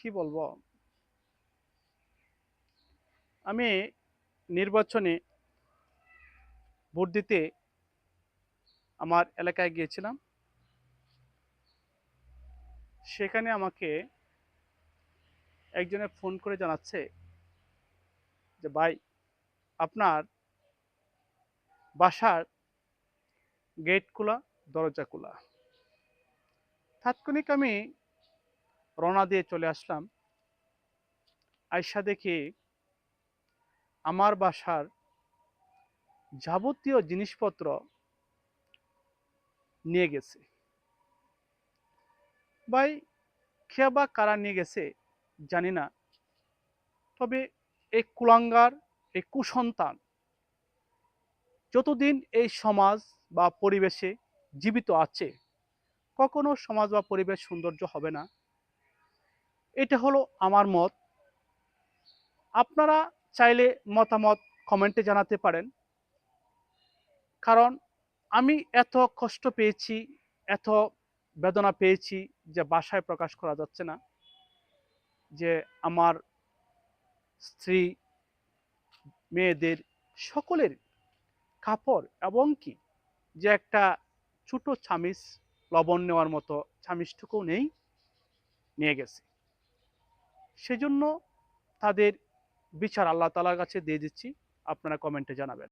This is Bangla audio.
কি বলবো, আমি নির্বাচনে ভোট দিতে আমার এলাকায় গিয়েছিলাম। সেখানে আমাকে একজনে ফোন করে জানাচ্ছে যে ভাই, আপনার বাসার গেট খোলা, দরজা খোলা। তাৎক্ষণিক আমি রওনা দিয়ে চলে আসলাম। আইসা দেখি আমার বাসার যাবতীয় জিনিসপত্র নিয়ে গেছে। ভাই, কে বা কারা নিয়ে গেছে জানি না, তবে এই কুলাঙ্গার, এই কুসন্তান যতদিন এই সমাজ বা পরিবেশে জীবিত আছে, কখনো সমাজ বা পরিবেশ সৌন্দর্য হবে না। এটা হলো আমার মত। আপনারা চাইলে মতামত কমেন্টে জানাতে পারেন। কারণ আমি এত কষ্ট পেয়েছি, এত বেদনা পেয়েছি যে ভাষায় প্রকাশ করা যাচ্ছে না। যে আমার স্ত্রী, মেয়েদের সকলের কাপড়, এবং কি যে একটা ছোট চামিচ লবণ নেওয়ার মতো চামিচটুকুও নেই, নিয়ে গেছে। সেজন্য তাদের বিচার আল্লাহ তাআলার কাছে দিয়ে দিচ্ছি। আপনারা কমেন্টে জানাবেন।